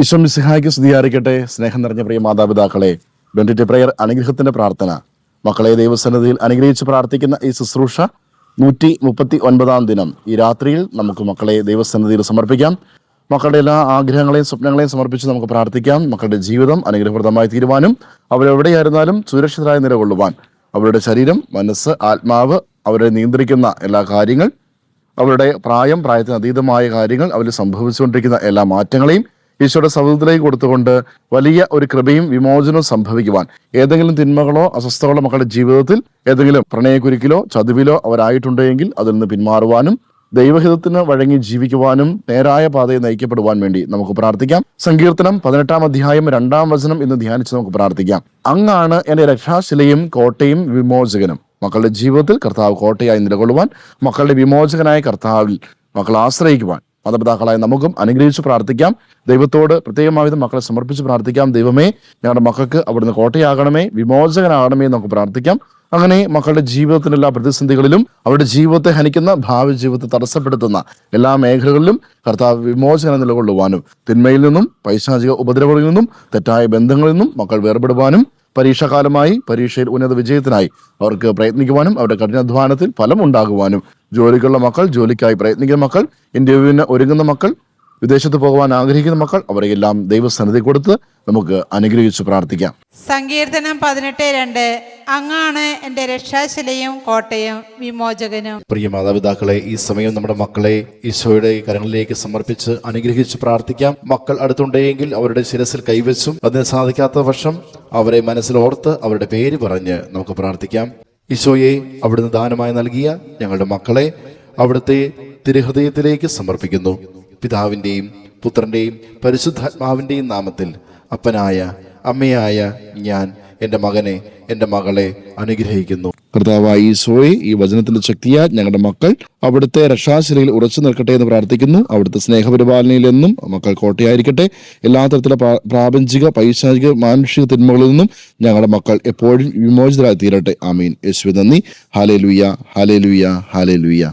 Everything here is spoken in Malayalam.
ഈശോ മിശിഹായ്ക്ക് സ്തുതിയായിരിക്കട്ടെ. സ്നേഹം നിറഞ്ഞ പ്രിയ മാതാപിതാക്കളെ, ബെൻഡിറ്റ് പ്രയർ അനുഗ്രഹത്തിന്റെ പ്രാർത്ഥന, മക്കളെ ദൈവസന്നിധിയിൽ അനുഗ്രഹിച്ച് പ്രാർത്ഥിക്കുന്ന ഈ ശുശ്രൂഷ 139 ദിനം ഈ രാത്രിയിൽ നമുക്ക് മക്കളെ ദൈവസന്നിധിയിൽ സമർപ്പിക്കാം. മക്കളുടെ എല്ലാ ആഗ്രഹങ്ങളെയും സ്വപ്നങ്ങളെയും സമർപ്പിച്ച് നമുക്ക് പ്രാർത്ഥിക്കാം. മക്കളുടെ ജീവിതം അനുഗ്രഹപ്രദമായി തീരുവാനും അവരെവിടെയായിരുന്നാലും സുരക്ഷിതരായി നിലകൊള്ളുവാൻ അവരുടെ ശരീരം, മനസ്സ്, ആത്മാവ് അവരെ നിയന്ത്രിക്കുന്ന എല്ലാ കാര്യങ്ങൾ, അവരുടെ പ്രായത്തിന് അതീതമായ കാര്യങ്ങൾ, അവരിൽ സംഭവിച്ചുകൊണ്ടിരിക്കുന്ന എല്ലാ മാറ്റങ്ങളെയും ഈശോയുടെ സൗഹൃദത്തിലേക്ക് കൊടുത്തുകൊണ്ട് വലിയ ഒരു കൃപയും വിമോചനവും സംഭവിക്കുവാൻ, ഏതെങ്കിലും തിന്മകളോ അസ്വസ്ഥകളോ മക്കളുടെ ജീവിതത്തിൽ ഏതെങ്കിലും പ്രണയക്കുരുക്കിലോ ചതിവിലോ അവരായിട്ടുണ്ടെങ്കിൽ അതിൽ നിന്ന് പിന്മാറുവാനും ദൈവഹിതത്തിന് വഴങ്ങി ജീവിക്കുവാനും നേരായ പാതയെ നയിക്കപ്പെടുവാൻ വേണ്ടി നമുക്ക് പ്രാർത്ഥിക്കാം. സങ്കീർത്തനം 18 അധ്യായം 2 വചനം ഇന്ന് ധ്യാനിച്ച് നമുക്ക് പ്രാർത്ഥിക്കാം. അങ്ങാണ് എൻ്റെ രക്ഷാശിലയും കോട്ടയും വിമോചകനും. മക്കളുടെ ജീവിതത്തിൽ കർത്താവ് കോട്ടയായി നിലകൊള്ളുവാൻ, മക്കളുടെ വിമോചകനായ കർത്താവിൽ മക്കൾ ആശ്രയിക്കുവാൻ മാതാപിതാക്കളായ നമുക്കും അനുഗ്രഹിച്ച് പ്രാർത്ഥിക്കാം. ദൈവത്തോട് പ്രത്യേകമായി മക്കളെ സമർപ്പിച്ച് പ്രാർത്ഥിക്കാം. ദൈവമേ, ഞങ്ങളുടെ മക്കൾക്ക് അവിടുന്ന് കോട്ടയാകണമേ, വിമോചകനാകണമേ എന്ന് നമുക്ക് പ്രാർത്ഥിക്കാം. അങ്ങനെ മക്കളുടെ ജീവിതത്തിൻ്റെ എല്ലാ പ്രതിസന്ധികളിലും, അവരുടെ ജീവിതത്തെ ഹനിക്കുന്ന, ഭാവി ജീവിതത്തെ തടസ്സപ്പെടുത്തുന്ന എല്ലാ മേഖലകളിലും കർത്താവ് വിമോചനം നിലകൊള്ളുവാനും, തിന്മയിൽ നിന്നും പൈശാചിക ഉപദ്രവങ്ങളിൽ നിന്നും തെറ്റായ ബന്ധങ്ങളിൽ നിന്നും മക്കൾ വേർപെടുവാനും, പരീക്ഷാകാലമായി പരീക്ഷയിൽ ഉന്നത വിജയത്തിനായി അവർക്ക് പ്രയത്നിക്കുവാനും, അവരുടെ കഠിനാധ്വാനത്തിൽ ഫലം ഉണ്ടാകുവാനും, ജോലിക്കുള്ള മക്കൾ, ജോലിക്കായി പ്രയത്നിക്കുന്ന മക്കൾ, ഇന്റർവ്യൂവിന് ഒരുങ്ങുന്ന മക്കൾ, വിദേശത്ത് പോകുവാൻ ആഗ്രഹിക്കുന്ന മക്കൾ, അവരെയെല്ലാം ദൈവസന്നിധി കൊടുത്ത് നമുക്ക് അനുഗ്രഹിച്ച് പ്രാർത്ഥിക്കാം. സങ്കീർത്തനം 18:2 അങ്ങാണ് എൻ്റെ രക്ഷാശിലയും കോട്ടയും വിമോചകനും. പ്രിയ മാതാപിതാക്കളെ, ഈ സമയം നമ്മുടെ മക്കളെ ഈശോയുടെ കരങ്ങളിലേക്ക് സമർപ്പിച്ച് അനുഗ്രഹിച്ച് പ്രാർത്ഥിക്കാം. മക്കൾ അടുത്തുണ്ടെങ്കിൽ അവരുടെ ശിരസിൽ കൈവച്ചും, അതിന് സാധിക്കാത്ത പക്ഷം അവരെ മനസ്സിലോർത്ത് അവരുടെ പേര് പറഞ്ഞ് നമുക്ക് പ്രാർത്ഥിക്കാം. ഈശോയെ, അവിടുന്ന് ദാനമായി നൽകിയ ഞങ്ങളുടെ മക്കളെ അവിടുത്തെ തിരുഹൃദയത്തിലേക്ക് സമർപ്പിക്കുന്നു. പിതാവിൻ്റെയും പുത്രൻ്റെയും പരിശുദ്ധാത്മാവിൻ്റെയും നാമത്തിൽ അപ്പനായ അമ്മയായ ഞാൻ എൻ്റെ മകനെ, എൻ്റെ മകളെ അനുഗ്രഹിക്കുന്നു. കർത്താവായ ഈശോയെ, ഈ വചനത്തിന്റെ ശക്തിയാൽ ഞങ്ങളുടെ മക്കൾ അവിടുത്തെ രക്ഷാശിലയിൽ ഉറച്ചു നിൽക്കട്ടെ എന്ന് പ്രാർത്ഥിക്കുന്നു. അവിടുത്തെ സ്നേഹപരിപാലനയിൽ എന്നും മക്കൾ കോട്ടയായിരിക്കട്ടെ. എല്ലാ തരത്തിലുള്ള പ്രാപഞ്ചിക, പൈശാചിക, മാനുഷിക തിന്മകളിൽ നിന്നും ഞങ്ങളുടെ മക്കൾ എപ്പോഴും വിമോചിതരായി തീരട്ടെ. ആമീൻ. യേശുവേ നന്ദി. Hallelujah, hallelujah, hallelujah.